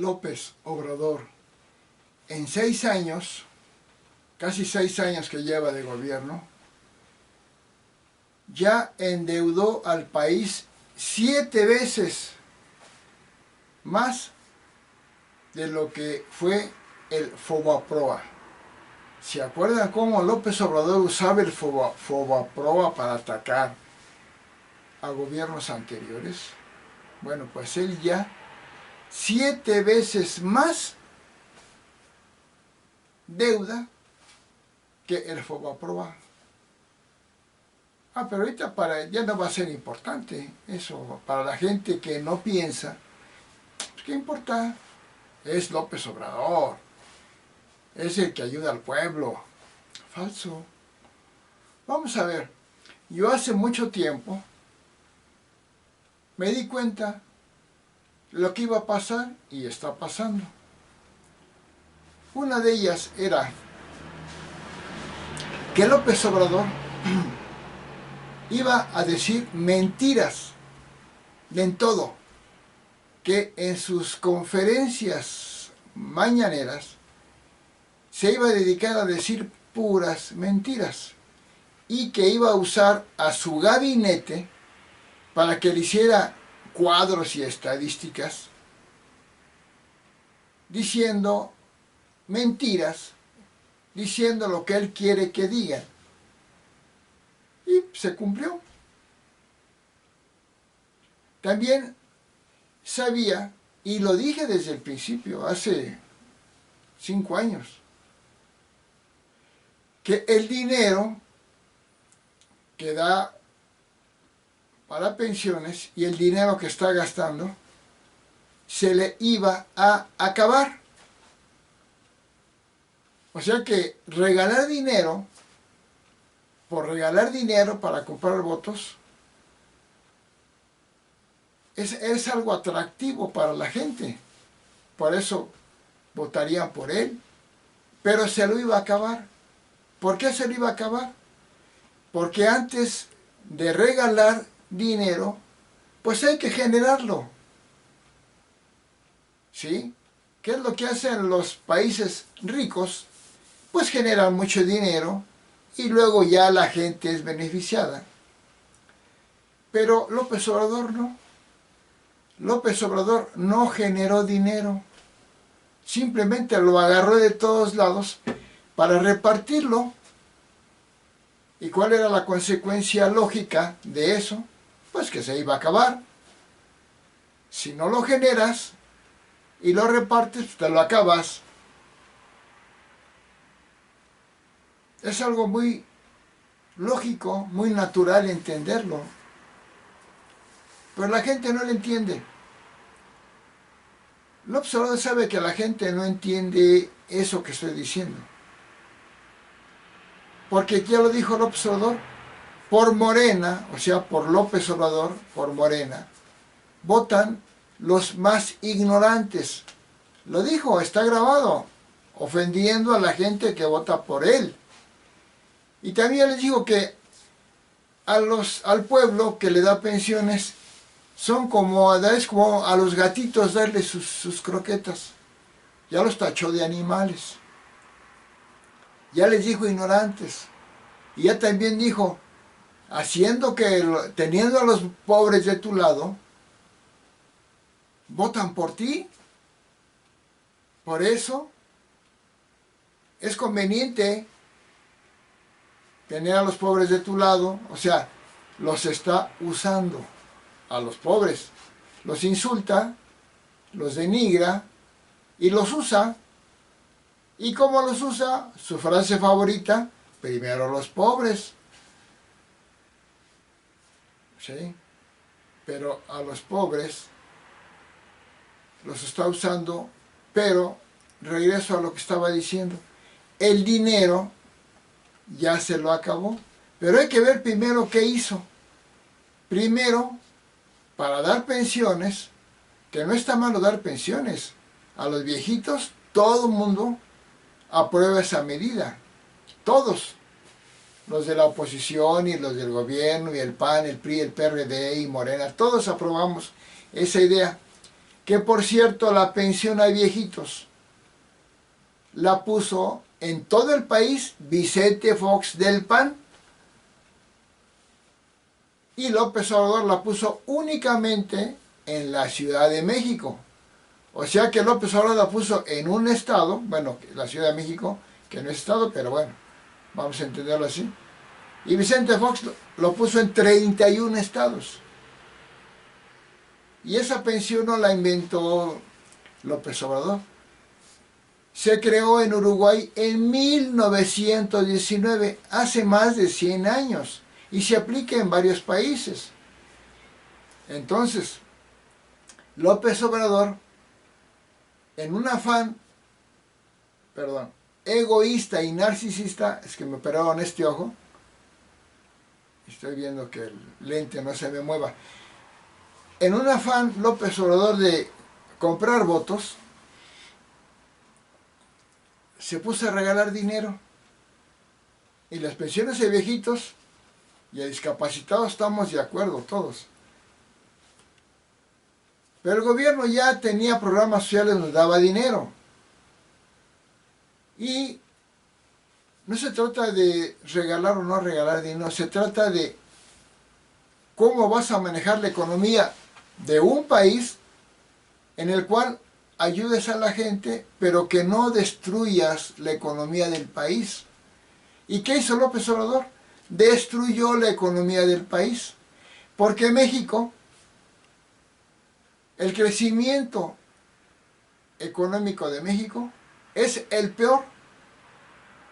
López Obrador, en 6 años, casi 6 años que lleva de gobierno, ya endeudó al país 7 veces más de lo que fue el Fobaproa. ¿Se acuerdan cómo López Obrador usaba el Fobaproa para atacar a gobiernos anteriores? Bueno, pues él ya 7 veces más deuda que el Fobaproa. Pero ahorita ya no va a ser importante eso. Para la gente que no piensa, pues, ¿qué importa? Es López Obrador, es el que ayuda al pueblo. Falso. Vamos a ver, yo hace mucho tiempo me di cuenta de lo que iba a pasar y está pasando. Una de ellas era que López Obrador iba a decir mentiras en todo, que en sus conferencias mañaneras se iba a dedicar a decir puras mentiras y que iba a usar a su gabinete para que le hiciera cuadros y estadísticas diciendo mentiras, diciendo lo que él quiere que digan. Y se cumplió. También sabía, y lo dije desde el principio, hace 5 años, que el dinero que da para pensiones y el dinero que está gastando se le iba a acabar. O sea que regalar dinero por regalar dinero para comprar votos es algo atractivo para la gente. Por eso votarían por él. Pero se lo iba a acabar. ¿Por qué se lo iba a acabar? Porque antes de regalar dinero, pues hay que generarlo. ¿Sí? ¿Qué es lo que hacen los países ricos? Pues generan mucho dinero y luego ya la gente es beneficiada. Pero López Obrador no. López Obrador no generó dinero. Simplemente lo agarró de todos lados para repartirlo. ¿Y cuál era la consecuencia lógica de eso? Pues que se iba a acabar. Si no lo generas y lo repartes, te lo acabas. Es algo muy lógico, muy natural entenderlo. Pero la gente no lo entiende. López Obrador sabe que la gente no entiende eso que estoy diciendo. Porque ya lo dijo López Obrador, por Morena, o sea, por López Obrador, por Morena, votan los más ignorantes. Lo dijo, está grabado, ofendiendo a la gente que vota por él. Y también les digo que al pueblo que le da pensiones, es como a los gatitos darle sus croquetas. Ya los tachó de animales. Ya les dijo ignorantes. Y ya también dijo, teniendo a los pobres de tu lado, votan por ti. Por eso es conveniente tener a los pobres de tu lado. O sea, los está usando a los pobres. Los insulta, los denigra y los usa. ¿Y cómo los usa? Su frase favorita, primero los pobres. ¿Sí? Pero a los pobres los está usando, pero regreso a lo que estaba diciendo. El dinero ya se lo acabó. Pero hay que ver primero qué hizo. Primero, para dar pensiones, que no está malo dar pensiones. A los viejitos, todo el mundo aprueba esa medida. Todos. Los de la oposición y los del gobierno y el PAN, el PRI, el PRD y Morena, todos aprobamos esa idea. que por cierto la pensión a viejitos la puso en todo el país Vicente Fox del PAN, y López Obrador la puso únicamente en la Ciudad de México. O sea que López Obrador la puso en un estado, bueno, la Ciudad de México, que no es estado, pero bueno, vamos a entenderlo así. Y Vicente Fox lo puso en 31 estados. Y esa pensión no la inventó López Obrador. Se creó en Uruguay en 1919, hace más de 100 años, y se aplica en varios países. Entonces, López Obrador, en un afán, egoísta y narcisista, es que me operaron este ojo, estoy viendo que el lente no se me mueva, en un afán López Obrador de comprar votos, se puso a regalar dinero, y las pensiones de viejitos y a discapacitados estamos de acuerdo todos. Pero el gobierno ya tenía programas sociales donde daba dinero. Y no se trata de regalar o no regalar dinero, se trata de cómo vas a manejar la economía de un país en el cual ayudes a la gente, pero que no destruyas la economía del país. ¿Y qué hizo López Obrador? Destruyó la economía del país. Porque México, el crecimiento económico de México es el peor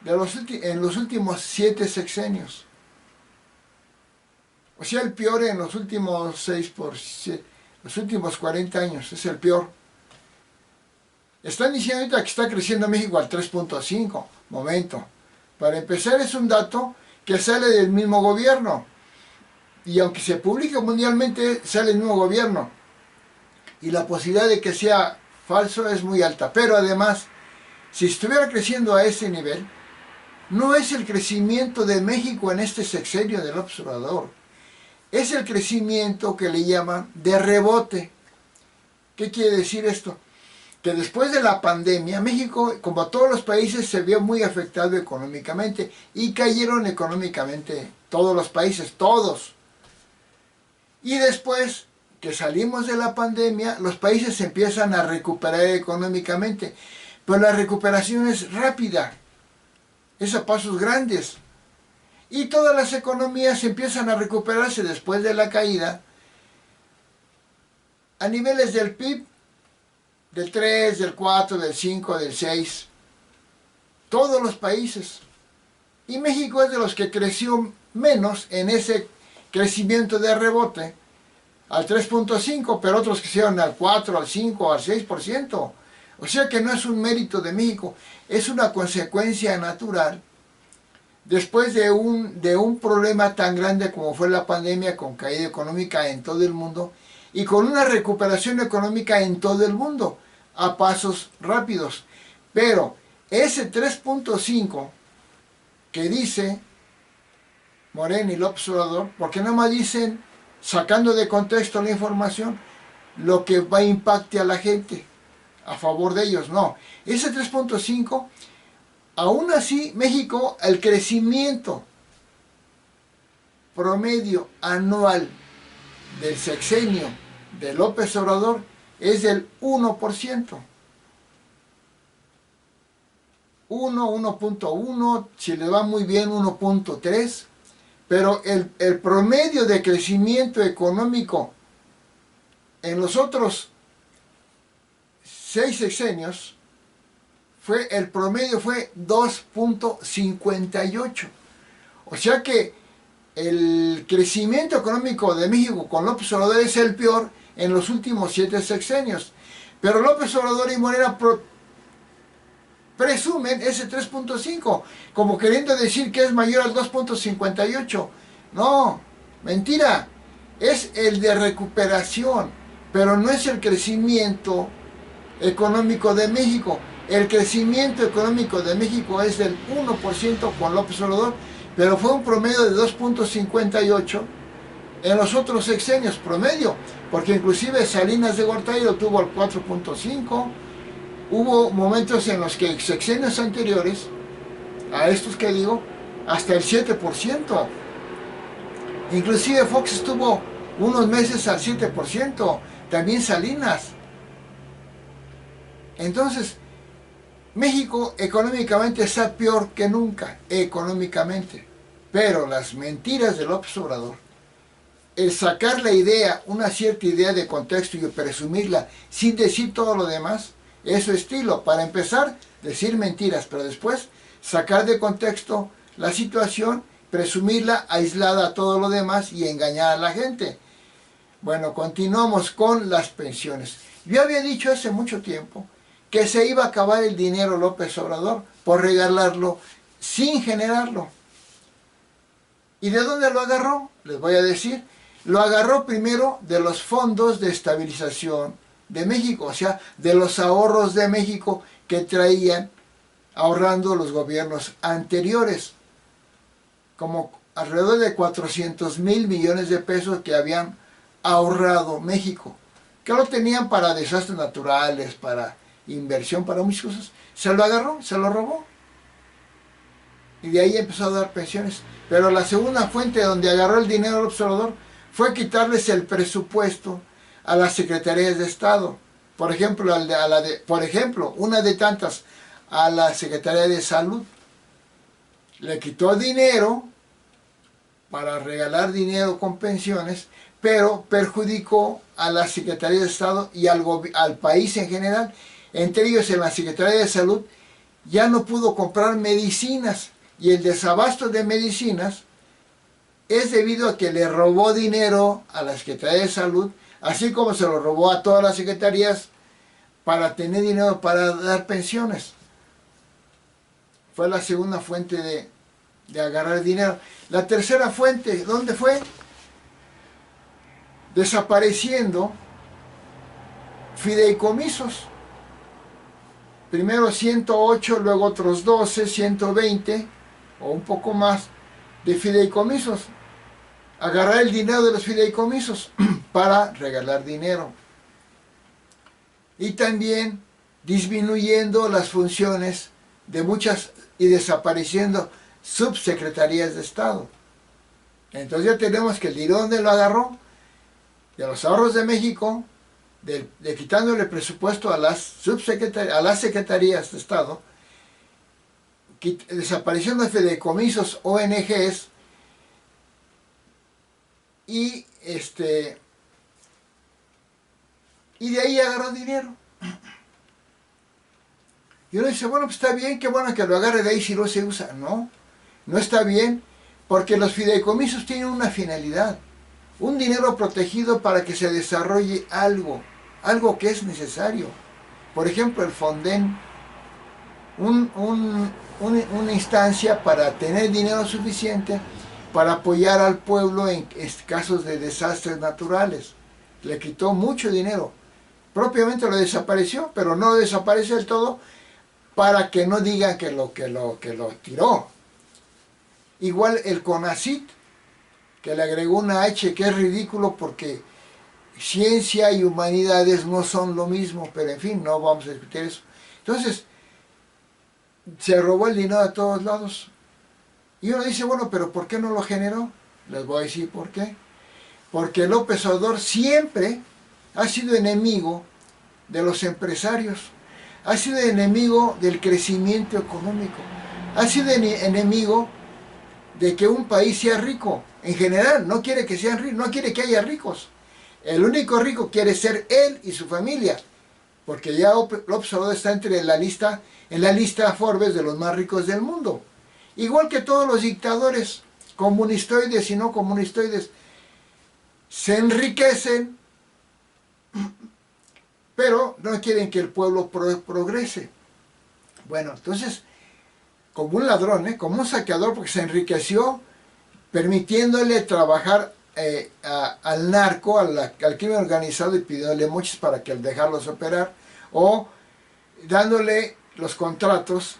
en los últimos 7 sexenios. O sea, el peor en los últimos 40 años, es el peor. Están diciendo ahorita que está creciendo México al 3.5. Momento. Para empezar, es un dato que sale del mismo gobierno. Y aunque se publica mundialmente, sale del mismo gobierno. Y la posibilidad de que sea falso es muy alta. Pero además, si estuviera creciendo a ese nivel, no es el crecimiento de México en este sexenio del López Obrador. Es el crecimiento que le llaman de rebote. ¿Qué quiere decir esto? Que después de la pandemia, México, como todos los países, se vio muy afectado económicamente y cayeron económicamente todos los países, todos. Y después que salimos de la pandemia, los países se empiezan a recuperar económicamente, pero la recuperación es rápida, es a pasos grandes. Y todas las economías empiezan a recuperarse después de la caída a niveles del PIB, del 3, del 4, del 5, del 6, todos los países. Y México es de los que creció menos en ese crecimiento de rebote, al 3.5, pero otros crecieron al 4, al 5, al 6%. O sea que no es un mérito de México, es una consecuencia natural después de un problema tan grande como fue la pandemia, con caída económica en todo el mundo, y con una recuperación económica en todo el mundo, a pasos rápidos. Pero ese 3.5 que dice Morena y López Obrador, porque nada más dicen, sacando de contexto la información, lo que va a impactar a la gente, a favor de ellos, no. Ese 3.5, aún así, México, el crecimiento promedio anual del sexenio de López Obrador es del 1%. 1.1, si le va muy bien 1.3, pero el promedio de crecimiento económico en los otros 6 sexenios, el promedio fue 2.58. O sea que el crecimiento económico de México con López Obrador es el peor en los últimos 7 sexenios. Pero López Obrador y Morena presumen ese 3.5, como queriendo decir que es mayor al 2.58. No, mentira, es el de recuperación, pero no es el crecimiento económico de México. El crecimiento económico de México es del 1% con López Obrador, pero fue un promedio de 2.58 en los otros sexenios promedio, porque inclusive Salinas de Gortari lo tuvo al 4.5. Hubo momentos en los que sexenios anteriores a estos que digo, hasta el 7%. Inclusive Fox estuvo unos meses al 7%, también Salinas. Entonces, México económicamente está peor que nunca, económicamente. Pero las mentiras de López Obrador, el sacar la idea, una cierta idea de contexto y presumirla sin decir todo lo demás, es su estilo. Para empezar, decir mentiras, pero después sacar de contexto la situación, presumirla aislada a todo lo demás y engañar a la gente. Bueno, continuamos con las pensiones. Yo había dicho hace mucho tiempo que se iba a acabar el dinero López Obrador por regalarlo sin generarlo. ¿Y de dónde lo agarró? Les voy a decir. Lo agarró primero de los fondos de estabilización de México, o sea, de los ahorros de México que traían ahorrando los gobiernos anteriores, como alrededor de 400,000 millones de pesos que habían ahorrado México, que lo tenían para desastres naturales, para inversión, para muchas cosas. Se lo agarró, se lo robó. Y de ahí empezó a dar pensiones. Pero la segunda fuente donde agarró el dinero del observador fue quitarles el presupuesto a las secretarías de Estado. Por ejemplo, una de tantas, a la Secretaría de Salud. Le quitó dinero para regalar dinero con pensiones, pero perjudicó a la Secretaría de Estado y al país en general. Entre ellos, en la Secretaría de Salud ya no pudo comprar medicinas, y el desabasto de medicinas es debido a que le robó dinero a la Secretaría de Salud, así como se lo robó a todas las secretarías para tener dinero para dar pensiones. Fue la segunda fuente de agarrar dinero. La tercera fuente, ¿dónde fue? Desapareciendo fideicomisos. Primero 108, luego otros 12, 120 o un poco más de fideicomisos. Agarrar el dinero de los fideicomisos para regalar dinero. Y también disminuyendo las funciones de muchas y desapareciendo subsecretarías de Estado. Entonces ya tenemos que el dinero donde lo agarró, de los ahorros de México, de quitándole presupuesto a las secretarías de Estado, desaparición de fideicomisos, ONGs, y de ahí agarró dinero. Y uno dice, bueno, pues está bien, qué bueno que lo agarre de ahí si no se usa. No, no está bien, porque los fideicomisos tienen una finalidad, un dinero protegido para que se desarrolle algo que es necesario. Por ejemplo, el Fonden, una instancia para tener dinero suficiente para apoyar al pueblo en casos de desastres naturales. Le quitó mucho dinero. Propiamente lo desapareció, pero no lo desaparece del todo para que no digan que lo tiró. Igual el CONACYT, que le agregó una H, que es ridículo porque ciencia y humanidades no son lo mismo, pero en fin, no vamos a discutir eso. Entonces, se robó el dinero de todos lados. Y uno dice, bueno, pero ¿por qué no lo generó? Les voy a decir por qué. Porque López Obrador siempre ha sido enemigo de los empresarios, ha sido enemigo del crecimiento económico, ha sido enemigo de que un país sea rico. En general, no quiere que sean ricos, no quiere que haya ricos. El único rico quiere ser él y su familia, porque ya López Obrador está en la lista Forbes de los más ricos del mundo. Igual que todos los dictadores, comunistoides y no comunistoides, se enriquecen, pero no quieren que el pueblo progrese. Bueno, entonces, como un ladrón, como un saqueador, porque se enriqueció permitiéndole trabajar al narco, al crimen organizado, y pidiéndole moches para que dejarlos operar, o dándole los contratos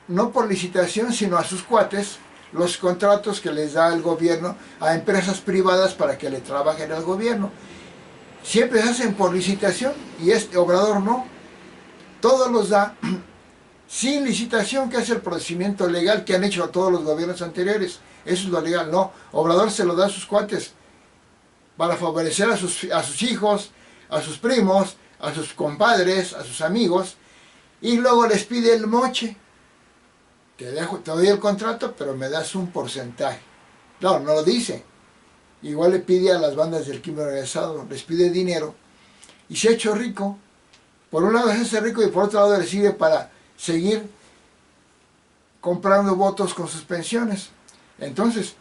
no por licitación, sino a sus cuates, los contratos que les da el gobierno a empresas privadas para que le trabajen al gobierno. Siempre se hacen por licitación y este Obrador no. Todos los da sin licitación, que es el procedimiento legal que han hecho todos los gobiernos anteriores. Eso es lo legal. No, Obrador se lo da a sus cuates para favorecer a sus hijos, a sus primos, a sus compadres, a sus amigos, y luego les pide el moche. Te doy el contrato, pero me das un porcentaje. No, no lo dice. Igual le pide a las bandas del crimen organizado, les pide dinero, y se ha hecho rico. Por un lado se hace rico y por otro lado le sirve para seguir comprando votos con sus pensiones. Entonces,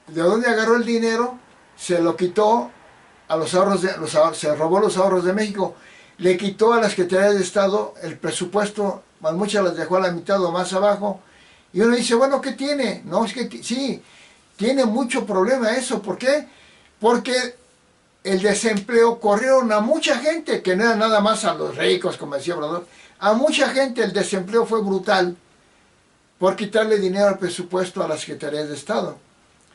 ¿de dónde agarró el dinero? Se lo quitó a los ahorros, se robó los ahorros de México, le quitó a las secretarías de Estado el presupuesto, muchas las dejó a la mitad o más abajo, y uno dice, bueno, ¿qué tiene? No, es que sí, tiene mucho problema eso. ¿Por qué? Porque el desempleo, corrieron a mucha gente, que no era nada más a los ricos, como decía Obrador, a mucha gente el desempleo fue brutal por quitarle dinero al presupuesto a las secretarías de Estado,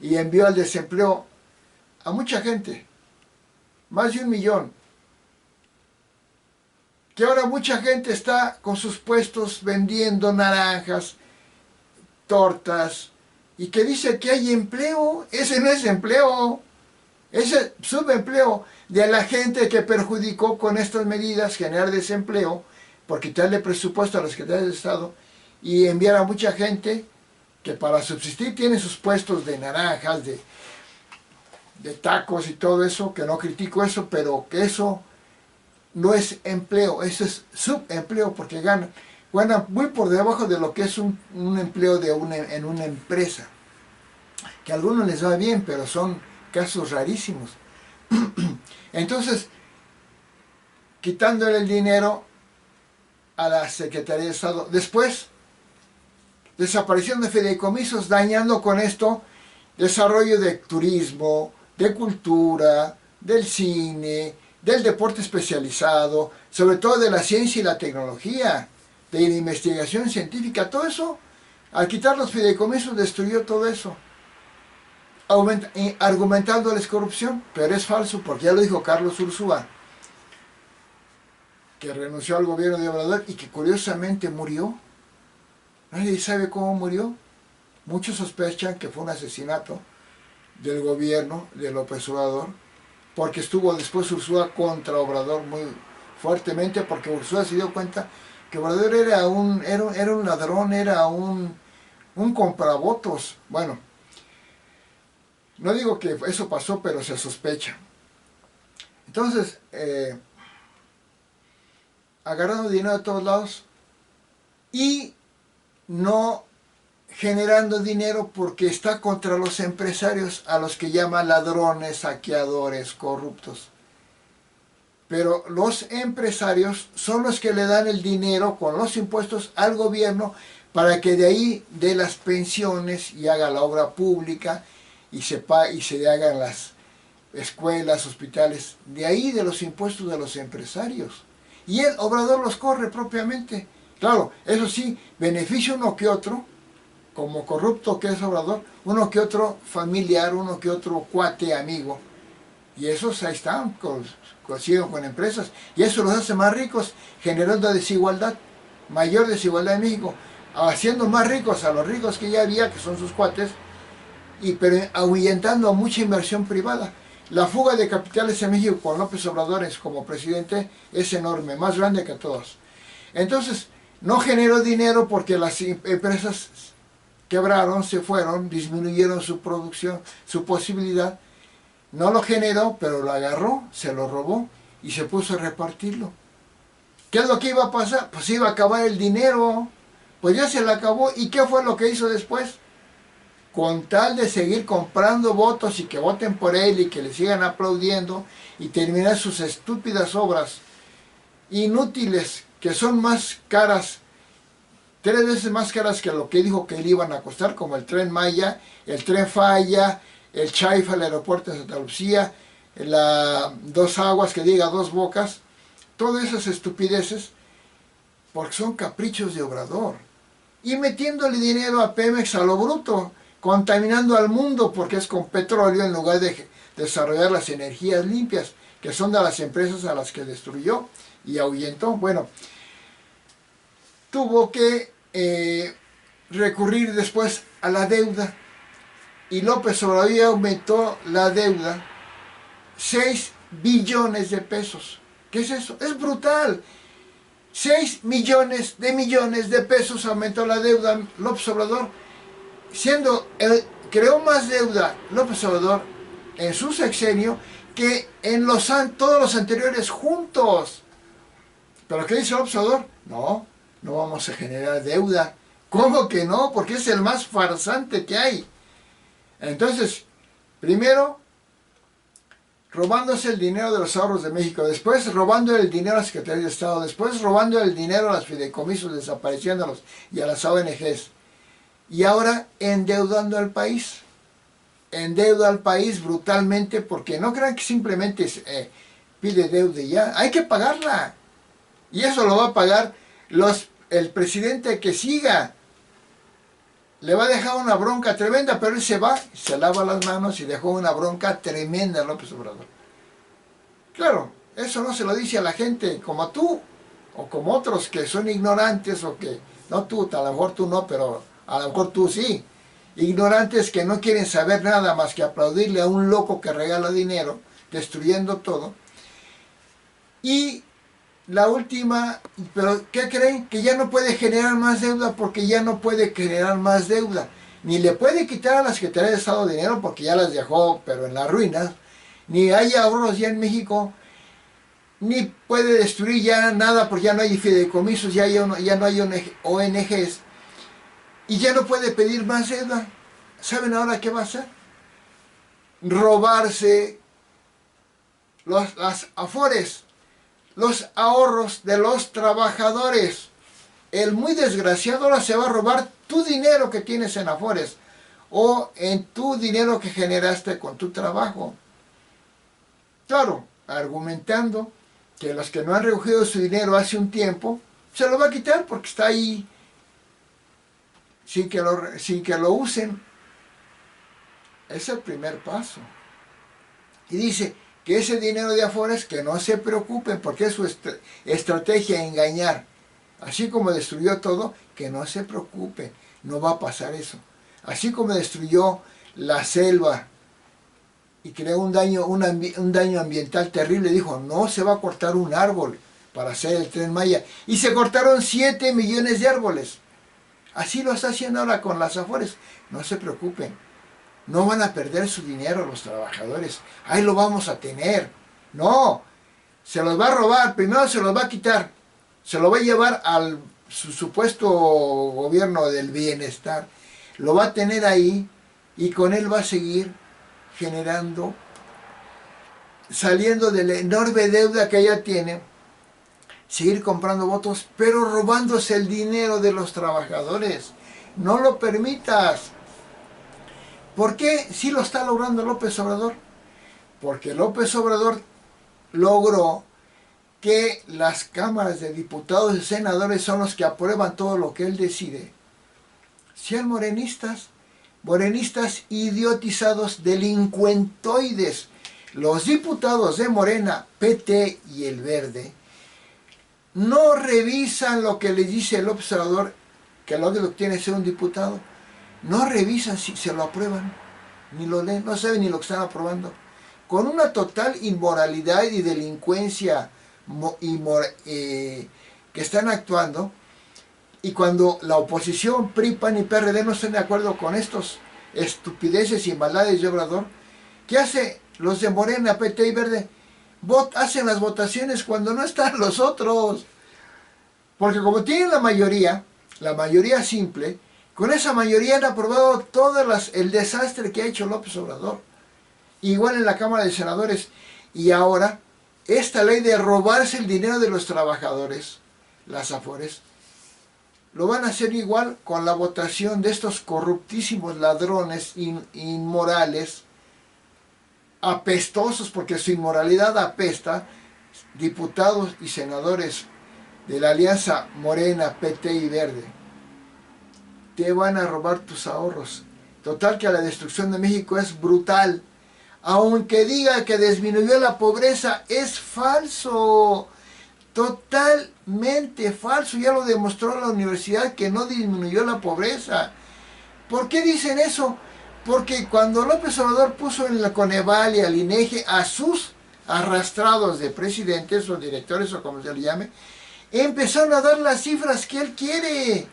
y envió al desempleo a mucha gente, más de 1 millón, que ahora mucha gente está con sus puestos vendiendo naranjas, tortas, y que dice que hay empleo. Ese no es empleo, ese subempleo de la gente que perjudicó con estas medidas generar desempleo por quitarle presupuesto a las secretarías de Estado y enviar a mucha gente que para subsistir tiene sus puestos de naranjas, de tacos y todo eso, que no critico eso, pero que eso no es empleo, eso es subempleo, porque ganan muy por debajo de lo que es un empleo en una empresa, que a algunos les va bien, pero son casos rarísimos. Entonces, quitándole el dinero a la Secretaría de Estado, después desaparición de fideicomisos, dañando con esto desarrollo de turismo, de cultura, del cine, del deporte especializado, sobre todo de la ciencia y la tecnología, de la investigación científica. Todo eso, al quitar los fideicomisos, destruyó todo eso, argumentándoles corrupción. Pero es falso, porque ya lo dijo Carlos Ursúa, que renunció al gobierno de Obrador y que curiosamente murió. Nadie sabe cómo murió. Muchos sospechan que fue un asesinato del gobierno de López Obrador, porque estuvo después Ursúa contra Obrador muy fuertemente, porque Ursúa se dio cuenta que Obrador era un ladrón, era un compravotos. Bueno, no digo que eso pasó, pero se sospecha. Entonces, agarrando dinero de todos lados y no generando dinero porque está contra los empresarios, a los que llama ladrones, saqueadores, corruptos. Pero los empresarios son los que le dan el dinero con los impuestos al gobierno para que de ahí dé las pensiones y haga la obra pública y se hagan las escuelas, hospitales, de ahí de los impuestos de los empresarios. Y el Obrador los corre propiamente. Claro, eso sí, beneficia uno que otro, como corrupto que es Obrador, uno que otro familiar, uno que otro cuate, amigo. Y esos ahí están, consiguen con empresas. Y eso los hace más ricos, generando desigualdad, mayor desigualdad en México, haciendo más ricos a los ricos que ya había, que son sus cuates, pero ahuyentando a mucha inversión privada. La fuga de capitales en México con López Obrador como presidente es enorme, más grande que todos. Entonces, no generó dinero porque las empresas quebraron, se fueron, disminuyeron su producción, su posibilidad. No lo generó, pero lo agarró, se lo robó y se puso a repartirlo. ¿Qué es lo que iba a pasar? Pues iba a acabar el dinero. Pues ya se le acabó. ¿Y qué fue lo que hizo después? Con tal de seguir comprando votos y que voten por él y que le sigan aplaudiendo y terminar sus estúpidas obras inútiles, que son más caras, 3 veces más caras que lo que dijo que le iban a costar, como el Tren Maya, el Tren Falla, el Chaifa, el aeropuerto de Santa Lucía, Dos Aguas, que diga Dos Bocas, todas esas estupideces, porque son caprichos de Obrador. y metiéndole dinero a Pemex a lo bruto, contaminando al mundo porque es con petróleo en lugar de desarrollar las energías limpias, que son de las empresas a las que destruyó y ahuyentó. Bueno, tuvo que recurrir después a la deuda, y López Obrador aumentó la deuda 6 billones de pesos. ¿Qué es eso? Es brutal. 6 millones de pesos aumentó la deuda López Obrador, creó más deuda López Obrador en su sexenio que en todos los anteriores juntos. ¿Pero qué dice López Obrador? No, no vamos a generar deuda. ¿Cómo que no? Porque es el más farsante que hay. Entonces, primero, robándose el dinero de los ahorros de México, después robando el dinero a la Secretaría de Estado, después robando el dinero a los fideicomisos, desapareciéndolos, y a las ONGs, y ahora endeudando al país. Endeuda al país brutalmente, porque no crean que simplemente pide deuda y ya, hay que pagarla, y eso lo va a pagar el presidente que siga. Le va a dejar una bronca tremenda, pero él se va, se lava las manos y dejó una bronca tremenda a López Obrador. Claro, eso no se lo dice a la gente como tú, o como otros que son ignorantes, o que, no tú, a lo mejor tú no, pero a lo mejor tú sí. Ignorantes que no quieren saber nada más que aplaudirle a un loco que regala dinero, destruyendo todo. Y la última, pero ¿qué creen? Que ya no puede generar más deuda, porque ya no puede generar más deuda. Ni le puede quitar a la Secretaría de Estado dinero porque ya las dejó, pero en las ruinas. Ni hay ahorros ya en México. Ni puede destruir ya nada porque ya no hay fideicomisos, ya no hay ONGs. Y ya no puede pedir más deuda. ¿Saben ahora qué va a hacer? Robarse las afores, los ahorros de los trabajadores. El muy desgraciado ahora se va a robar tu dinero que tienes en afores, o en tu dinero que generaste con tu trabajo. Claro, argumentando que los que no han recogido su dinero hace un tiempo, se lo va a quitar porque está ahí sin que lo usen. Es el primer paso. Y dice que ese dinero de afores, que no se preocupen, porque es su estrategia engañar. Así como destruyó todo, que no se preocupe, no va a pasar eso. Así como destruyó la selva y creó un daño ambiental terrible, dijo, no se va a cortar un árbol para hacer el Tren Maya. Y se cortaron 7 millones de árboles. Así lo está haciendo ahora con las afores. No se preocupen. No van a perder su dinero los trabajadores. Ahí lo vamos a tener. No, se los va a robar. Primero se los va a quitar. Se lo va a llevar al su supuesto gobierno del bienestar. Lo va a tener ahí y con él va a seguir generando, saliendo de la enorme deuda que ya tiene, seguir comprando votos, pero robándose el dinero de los trabajadores. No lo permitas. ¿Por qué sí lo está logrando López Obrador? Porque López Obrador logró que las cámaras de diputados y senadores son los que aprueban todo lo que él decide. Sean morenistas idiotizados, delincuentoides. Los diputados de Morena, PT y el Verde no revisan lo que les dice el observador, que lo que tiene ser un diputado. No revisan si se lo aprueban, ni lo leen, no saben ni lo que están aprobando. Con una total inmoralidad y delincuencia que están actuando, y cuando la oposición, PRI, PAN y PRD no están de acuerdo con estos estupideces y maldades de Obrador, ¿qué hace los de Morena, PT y Verde? Hacen las votaciones cuando no están los otros. Porque como tienen la mayoría simple, con esa mayoría han aprobado todo el desastre que ha hecho López Obrador. Igual en la Cámara de Senadores. Y ahora, esta ley de robarse el dinero de los trabajadores, las afores, lo van a hacer igual con la votación de estos corruptísimos ladrones inmorales, apestosos, porque su inmoralidad apesta, diputados y senadores de la alianza Morena, PT y Verde. te van a robar tus ahorros. Total que la destrucción de México es brutal. Aunque diga que disminuyó la pobreza, es falso. Totalmente falso. Ya lo demostró la universidad que no disminuyó la pobreza. ¿Por qué dicen eso? Porque cuando López Obrador puso en la Coneval y al INEGI a sus arrastrados de presidentes o directores o como se le llame, empezaron a dar las cifras que él quiere.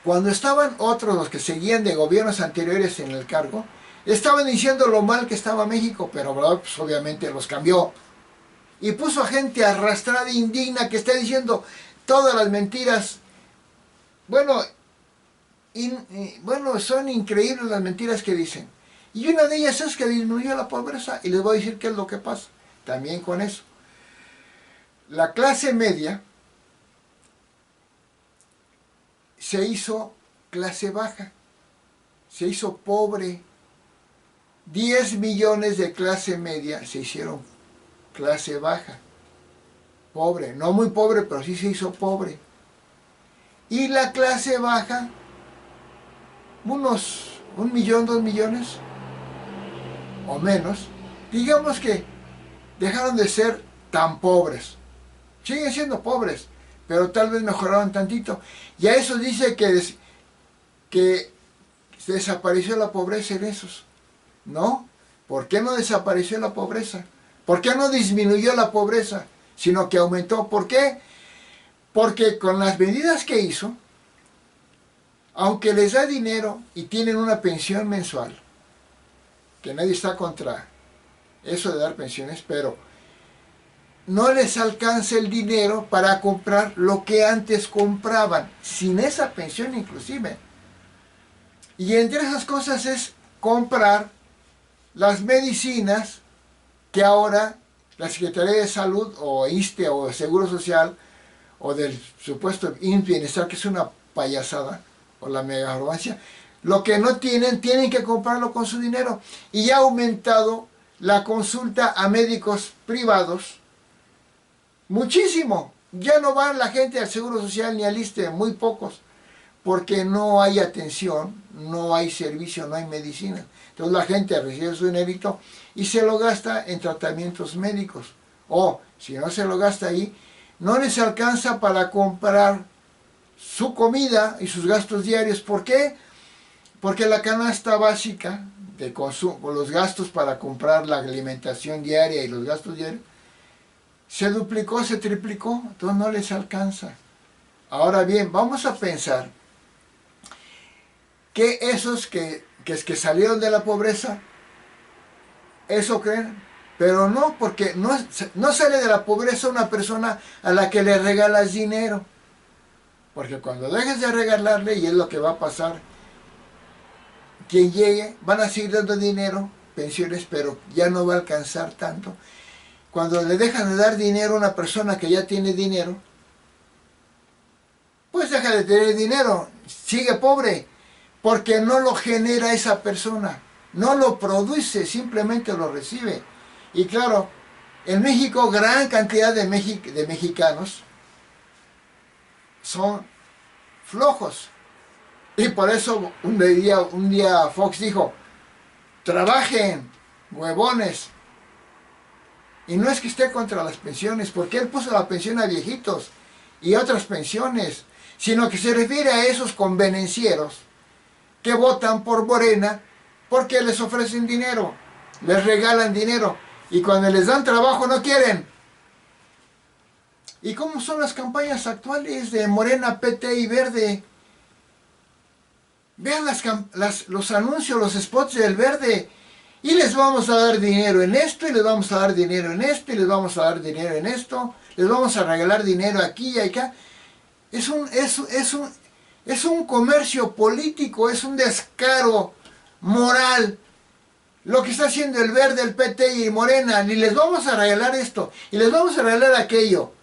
Cuando estaban otros, los que seguían de gobiernos anteriores en el cargo, estaban diciendo lo mal que estaba México, pero pues, obviamente los cambió. Y puso a gente arrastrada e indigna que está diciendo todas las mentiras. Bueno, son increíbles las mentiras que dicen. Y una de ellas es que disminuyó la pobreza. Y les voy a decir qué es lo que pasa. También con eso. La clase media se hizo clase baja. Se hizo pobre. 10 millones de clase media se hicieron clase baja. Pobre. No muy pobre, pero sí se hizo pobre. Y la clase baja, unos 1 millón, 2 millones o menos, digamos que dejaron de ser tan pobres. Siguen siendo pobres, pero tal vez mejoraron tantito. Y a eso dice que desapareció la pobreza en esos. ¿No? ¿Por qué no desapareció la pobreza? ¿Por qué no disminuyó la pobreza? Sino que aumentó. ¿Por qué? Porque con las medidas que hizo, aunque les da dinero y tienen una pensión mensual, que nadie está contra eso de dar pensiones, pero no les alcanza el dinero para comprar lo que antes compraban, sin esa pensión inclusive. Y entre esas cosas es comprar las medicinas que ahora la Secretaría de Salud o ISSSTE o Seguro Social o del supuesto IMSS Bienestar, que es una payasada, o la mega arrogancia, lo que no tienen, tienen que comprarlo con su dinero. Y ya ha aumentado la consulta a médicos privados muchísimo. Ya no va la gente al Seguro Social ni al ISSSTE, muy pocos, porque no hay atención, no hay servicio, no hay medicina. Entonces la gente recibe su dinerito y se lo gasta en tratamientos médicos. O si no se lo gasta ahí, no les alcanza para comprar su comida y sus gastos diarios. ¿Por qué? Porque la canasta básica de consumo, los gastos para comprar la alimentación diaria y los gastos diarios, se duplicó, se triplicó, entonces no les alcanza. Ahora bien, vamos a pensar que esos que salieron de la pobreza, eso creen, pero no, porque no sale de la pobreza una persona a la que le regalas dinero. Porque cuando dejes de regalarle, y es lo que va a pasar, quien llegue, van a seguir dando dinero, pensiones, pero ya no va a alcanzar tanto. Cuando le dejan de dar dinero a una persona que ya tiene dinero, pues deja de tener dinero, sigue pobre, porque no lo genera esa persona, no lo produce, simplemente lo recibe. Y claro, en México gran cantidad de mexicanos son flojos. Y por eso un día Fox dijo, trabajen, huevones. Y no es que esté contra las pensiones, porque él puso la pensión a viejitos y otras pensiones, sino que se refiere a esos convenencieros que votan por Morena porque les ofrecen dinero, les regalan dinero, y cuando les dan trabajo no quieren. ¿Y cómo son las campañas actuales de Morena, PT y Verde? Vean los anuncios, los spots del Verde. Y les vamos a dar dinero en esto, y les vamos a dar dinero en esto, y les vamos a dar dinero en esto, les vamos a regalar dinero aquí y acá. Es un comercio político, es un descaro moral. Lo que está haciendo el Verde, el PT y Morena, y les vamos a regalar esto, y les vamos a regalar aquello.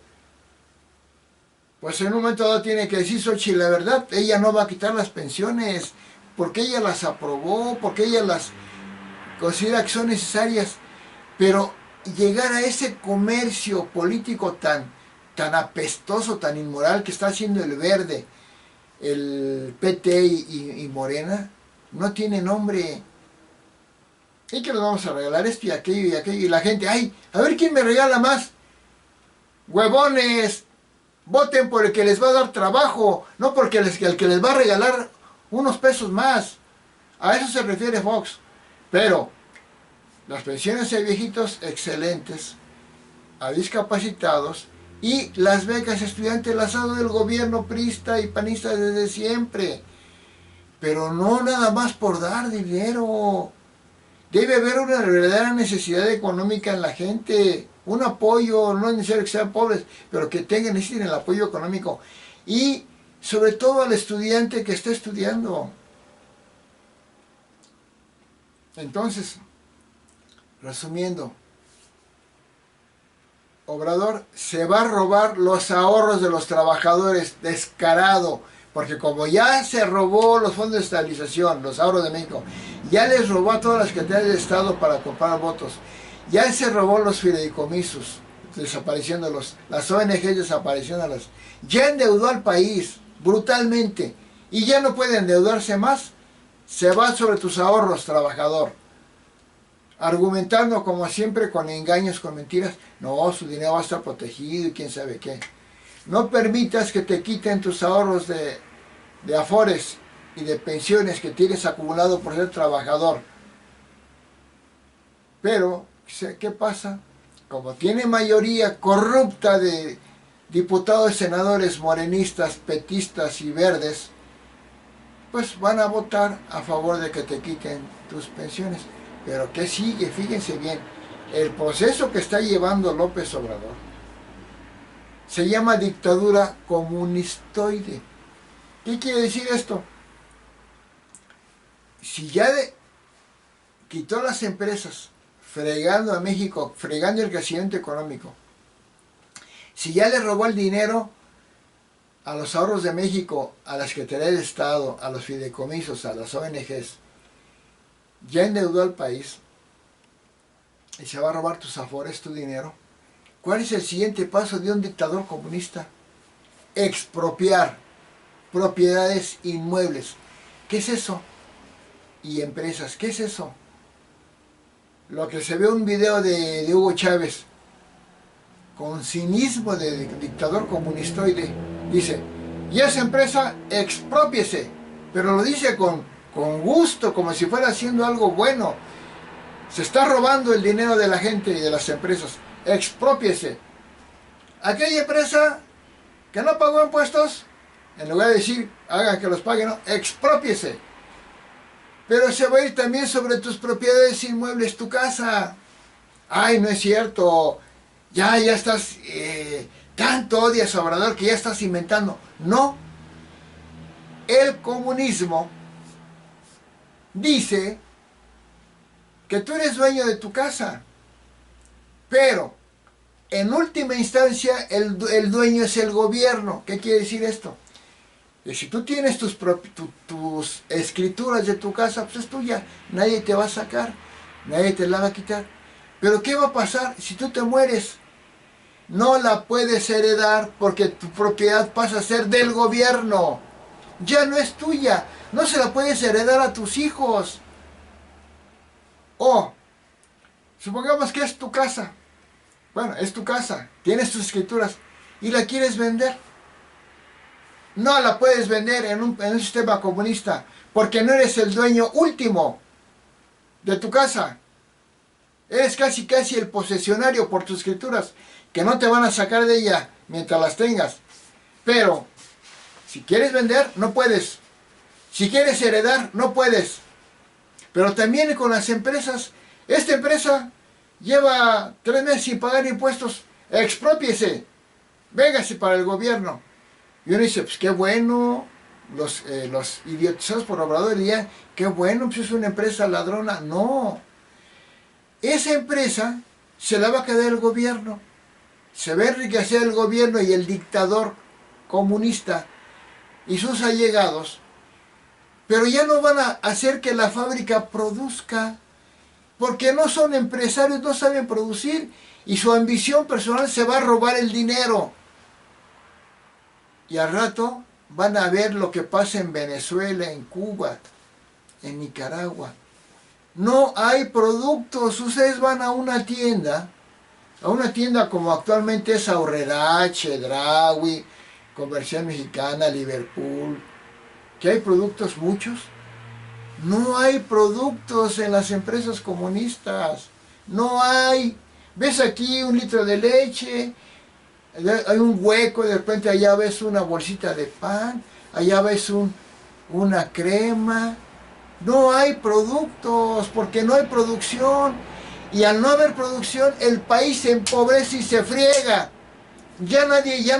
Pues en un momento dado tiene que decir Xochitl la verdad, ella no va a quitar las pensiones, porque ella las aprobó, porque ella las considera que son necesarias, pero llegar a ese comercio político tan apestoso, tan inmoral que está haciendo el Verde, el PT y Morena, no tiene nombre. ¿Y que nos vamos a regalar esto y aquello y aquello? Y la gente, ay, a ver quién me regala más. Huevones, voten por el que les va a dar trabajo, no porque el que les va a regalar unos pesos más. A eso se refiere Fox. Pero las pensiones de viejitos, excelentes. A discapacitados. Y las becas estudiantes las ha dado el gobierno priista y panista desde siempre. Pero no nada más por dar dinero. Debe haber una verdadera necesidad económica en la gente. Un apoyo, no es necesario que sean pobres, pero que necesiten el apoyo económico. Y sobre todo al estudiante que está estudiando. Entonces, resumiendo, Obrador se va a robar los ahorros de los trabajadores, descarado, porque como ya se robó los fondos de estabilización, los ahorros de México, ya les robó a todas las secretarías de Estado para comprar votos, ya se robó los fideicomisos, desapareciéndolos, las ONG desapareciéndolas, ya endeudó al país brutalmente y ya no puede endeudarse más, se va sobre tus ahorros, trabajador. Argumentando como siempre con engaños, con mentiras, no, su dinero va a estar protegido y quién sabe qué. No permitas que te quiten tus ahorros de afores y de pensiones que tienes acumulado por ser trabajador. Pero, ¿qué pasa? Como tiene mayoría corrupta de diputados y senadores morenistas, petistas y verdes, pues van a votar a favor de que te quiten tus pensiones. Pero ¿qué sigue? Fíjense bien, el proceso que está llevando López Obrador se llama dictadura comunistoide. ¿Qué quiere decir esto? Si ya quitó las empresas, fregando a México, fregando el crecimiento económico, si ya le robó el dinero a los ahorros de México, a la Secretaría de Estado, a los fideicomisos, a las ONGs, ya endeudó al país y se va a robar tus afores, tu dinero. ¿Cuál es el siguiente paso de un dictador comunista? Expropiar propiedades inmuebles. ¿Qué es eso? Y empresas. ¿Qué es eso? Lo que se ve en un video de Hugo Chávez, con cinismo de dictador comunistoide, dice, y esa empresa exprópiese, pero lo dice con gusto, como si fuera haciendo algo bueno. Se está robando el dinero de la gente y de las empresas. Exprópiese. Aquella empresa que no pagó impuestos, en lugar de decir, hagan que los paguen, no, exprópiese. Pero se va a ir también sobre tus propiedades inmuebles, tu casa. Ay, no es cierto. Ya estás, tanto odias a Obrador que ya estás inventando. No. El comunismo dice que tú eres dueño de tu casa, pero en última instancia el dueño es el gobierno. ¿Qué quiere decir esto? Que si tú tienes tus escrituras de tu casa, pues es tuya, nadie te va a sacar, nadie te la va a quitar. Pero ¿qué va a pasar si tú te mueres? No la puedes heredar porque tu propiedad pasa a ser del gobierno. Ya no es tuya, no se la puedes heredar a tus hijos. O, supongamos que es tu casa. Bueno, es tu casa, tienes tus escrituras y la quieres vender. No la puedes vender en un sistema comunista porque no eres el dueño último de tu casa. Eres casi el posesionario por tus escrituras, que no te van a sacar de ella mientras las tengas. Pero, si quieres vender, no puedes. Si quieres heredar, no puedes. Pero también con las empresas, esta empresa lleva 3 meses sin pagar impuestos, exprópiese, véngase para el gobierno. Y uno dice, pues qué bueno, los idiotizados por Obrador dirían, qué bueno, pues es una empresa ladrona. No, esa empresa se la va a quedar el gobierno, se va a enriquecer el gobierno y el dictador comunista y sus allegados, pero ya no van a hacer que la fábrica produzca, porque no son empresarios, no saben producir, y su ambición personal se va a robar el dinero. Y al rato van a ver lo que pasa en Venezuela, en Cuba, en Nicaragua. No hay productos. Ustedes van a una tienda como actualmente es Aurrera, Chedraui, Comercial Mexicana, Liverpool, que hay productos muchos. No hay productos en las empresas comunistas. No hay. ¿Ves aquí un litro de leche? Hay un hueco, de repente allá ves una bolsita de pan, allá ves una crema. No hay productos, porque no hay producción. Y al no haber producción, el país se empobrece y se friega. Ya no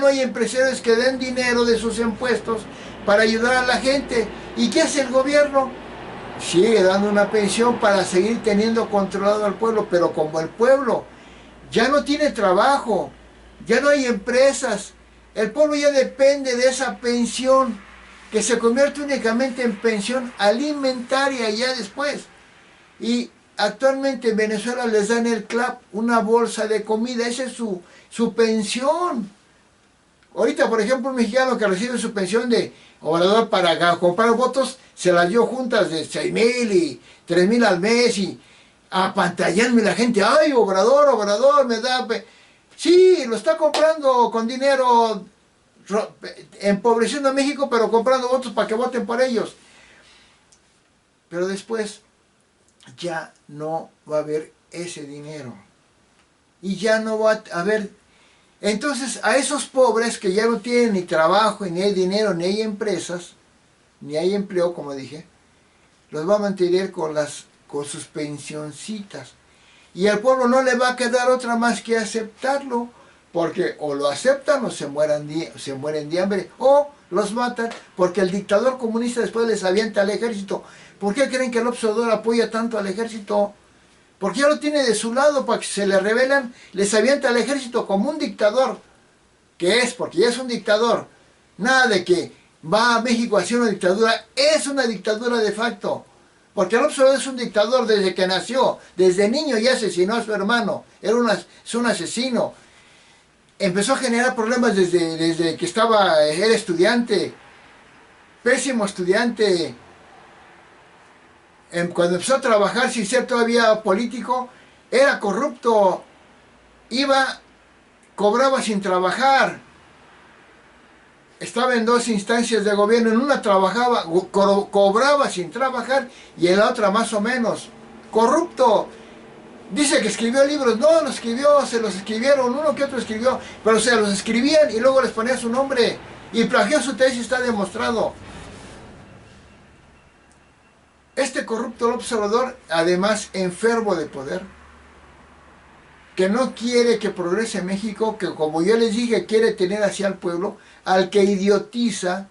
hay empresarios que den dinero de sus impuestos para ayudar a la gente. ¿Y qué hace el gobierno? Sigue dando una pensión para seguir teniendo controlado al pueblo, pero como el pueblo ya no tiene trabajo, ya no hay empresas, el pueblo ya depende de esa pensión, que se convierte únicamente en pensión alimentaria ya después. Y actualmente en Venezuela les dan el CLAP, una bolsa de comida, esa es su pensión. Ahorita, por ejemplo, un mexicano que recibe su pensión de Obrador para comprar votos, se las dio juntas de 6,000 y 3,000 al mes y apantallarme la gente. ¡Ay, Obrador, Obrador, me da! Sí, lo está comprando con dinero, empobreciendo a México, pero comprando votos para que voten por ellos. Pero después ya no va a haber ese dinero. Y ya no va a haber. Entonces, a esos pobres que ya no tienen ni trabajo, ni hay dinero, ni hay empresas, ni hay empleo, como dije, los va a mantener con sus pensioncitas. Y al pueblo no le va a quedar otra más que aceptarlo, porque o lo aceptan o se mueren de hambre, o los matan, porque el dictador comunista después les avienta al ejército. ¿Por qué creen que López Obrador apoya tanto al ejército? Porque ya lo tiene de su lado, para que se le rebelan, les avienta al ejército como un dictador, que es, porque ya es un dictador. Nada de que va a México a hacer una dictadura, es una dictadura de facto. Porque López Obrador es un dictador desde que nació, desde niño ya asesinó a su hermano, es un asesino. Empezó a generar problemas desde que era estudiante, pésimo estudiante. Cuando empezó a trabajar sin ser todavía político, era corrupto, cobraba sin trabajar, estaba en dos instancias de gobierno, en una trabajaba, cobraba sin trabajar y en la otra más o menos, corrupto. Dice que escribió libros, no los escribió, se los escribieron, uno que otro escribió, pero se los escribían y luego les ponía su nombre y plagió su tesis, está demostrado. Este corrupto López Obrador, además enfermo de poder, que no quiere que progrese México, que como yo les dije, quiere tener hacia el pueblo, al que idiotiza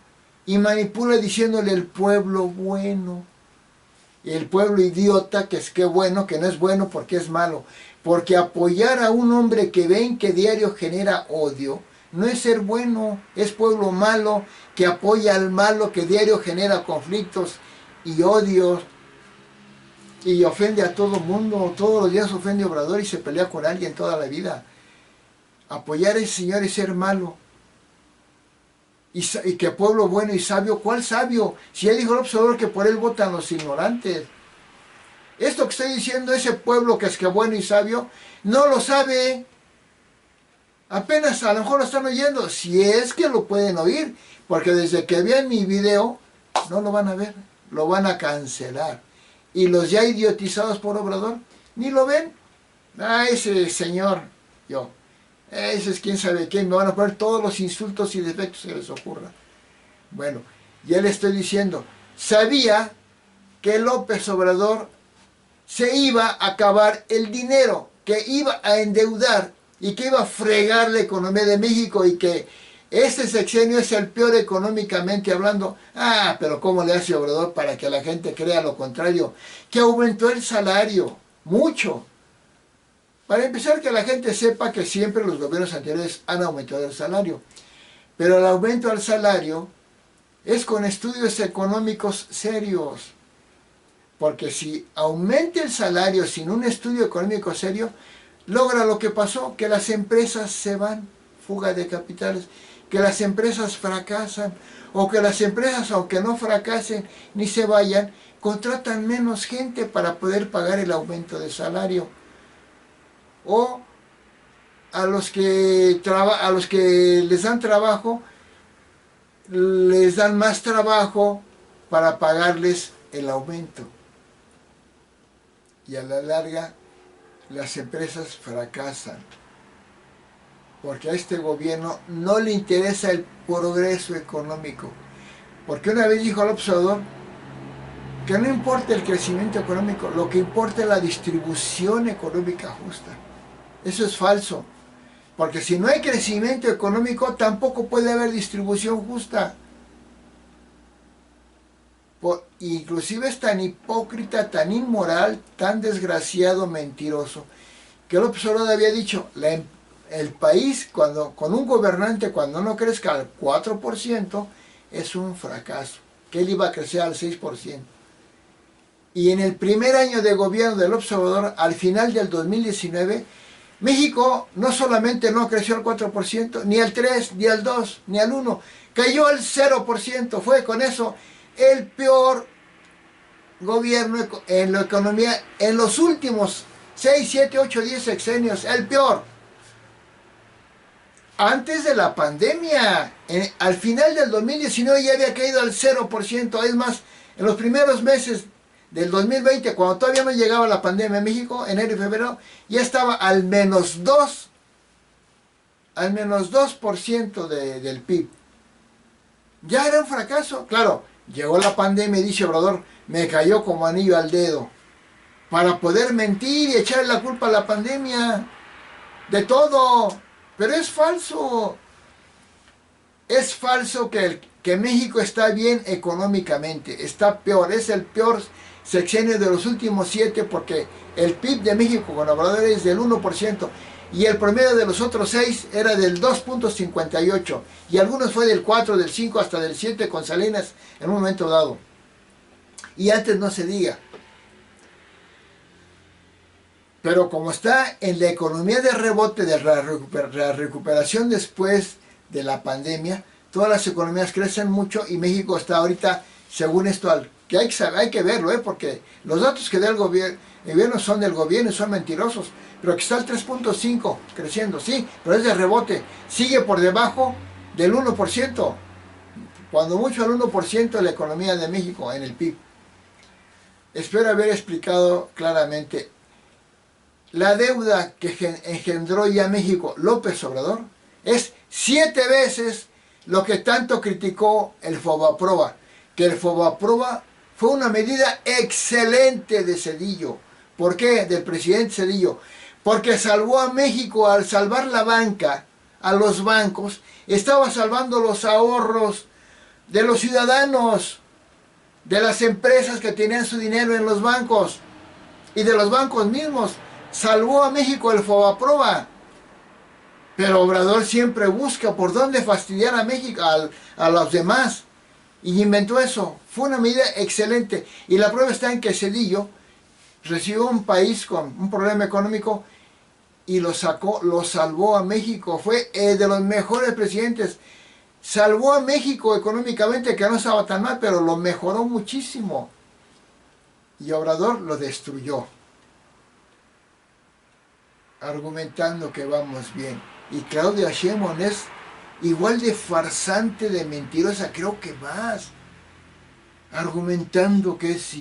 y manipula diciéndole el pueblo bueno. Y el pueblo idiota, que es que bueno, que no es bueno porque es malo. Porque apoyar a un hombre que ven que diario genera odio, no es ser bueno, es pueblo malo, que apoya al malo, que diario genera conflictos y odios, y ofende a todo mundo, todos los días ofende a Obrador y se pelea con alguien toda la vida. Apoyar a ese señor es ser malo. Y que pueblo bueno y sabio, ¿cuál sabio? Si ya dijo López Obrador que por él votan los ignorantes. Esto que estoy diciendo, ese pueblo que es que bueno y sabio, no lo sabe. Apenas a lo mejor lo están oyendo, si es que lo pueden oír, porque desde que vean mi video, no lo van a ver, lo van a cancelar. Y los ya idiotizados por Obrador, ni lo ven. Ese señor, ese es quién sabe quién, me van a poner todos los insultos y defectos que les ocurra. Bueno, ya le estoy diciendo, sabía que López Obrador se iba a acabar el dinero, que iba a endeudar y que iba a fregar la economía de México y que este sexenio es el peor económicamente hablando. Pero ¿cómo le hace Obrador para que la gente crea lo contrario? Que aumentó el salario, mucho. Para empezar, que la gente sepa que siempre los gobiernos anteriores han aumentado el salario. Pero el aumento al salario es con estudios económicos serios. Porque si aumenta el salario sin un estudio económico serio, logra lo que pasó, que las empresas se van, fuga de capitales. que las empresas fracasan, o que las empresas, aunque no fracasen ni se vayan, contratan menos gente para poder pagar el aumento de salario. O a los que les dan trabajo, les dan más trabajo para pagarles el aumento. Y a la larga, las empresas fracasan. Porque a este gobierno no le interesa el progreso económico. Porque una vez dijo López Obrador que no importa el crecimiento económico, lo que importa es la distribución económica justa. Eso es falso. Porque si no hay crecimiento económico, tampoco puede haber distribución justa. Inclusive es tan hipócrita, tan inmoral, tan desgraciado, mentiroso, que López Obrador había dicho, el país con un gobernante cuando no crezca al 4% es un fracaso, que él iba a crecer al 6%. Y en el primer año de gobierno de López Obrador, al final del 2019, México no solamente no creció al 4%, ni al 3%, ni al 2%, ni al 1%, cayó al 0%. Fue con eso el peor gobierno en la economía en los últimos 6, 7, 8, 10 sexenios, el peor. Antes de la pandemia, al final del 2019 ya había caído al 0%, es más, en los primeros meses del 2020, cuando todavía no llegaba la pandemia en México, enero y febrero, ya estaba al menos 2% del PIB. Ya era un fracaso. Claro, llegó la pandemia y dice Obrador, me cayó como anillo al dedo, para poder mentir y echarle la culpa a la pandemia, de todo. Pero es falso. Es falso que México está bien económicamente, está peor, es el peor sexenio de los últimos 7, porque el PIB de México con Obrador es del 1% y el promedio de los otros 6 era del 2.58 y algunos fue del 4, del 5 hasta del 7 con Salinas en un momento dado. Y antes no se diga. Pero como está en la economía de rebote, de la recuperación después de la pandemia, todas las economías crecen mucho y México está ahorita, según esto, que hay que verlo, porque los datos que da el gobierno son del gobierno y son mentirosos, pero que está el 3.5 creciendo, sí, pero es de rebote, sigue por debajo del 1%, cuando mucho al 1% de la economía de México en el PIB. Espero haber explicado claramente. La deuda que engendró ya México López Obrador es 7 veces lo que tanto criticó el Fobaproa, que el Fobaproa fue una medida excelente de Zedillo. ¿Por qué? Del presidente Zedillo. Porque salvó a México. Al salvar la banca, a los bancos, estaba salvando los ahorros de los ciudadanos, de las empresas que tenían su dinero en los bancos y de los bancos mismos. Salvó a México el Fobaproa. Pero Obrador siempre busca por dónde fastidiar a México, a los demás. Y inventó eso. Fue una medida excelente. Y la prueba está en que Zedillo recibió un país con un problema económico y lo salvó a México. Fue de los mejores presidentes. Salvó a México económicamente, que no estaba tan mal, pero lo mejoró muchísimo. Y Obrador lo destruyó, argumentando que vamos bien. Y Claudia Sheinbaum es igual de farsante, de mentirosa, creo que más, argumentando que es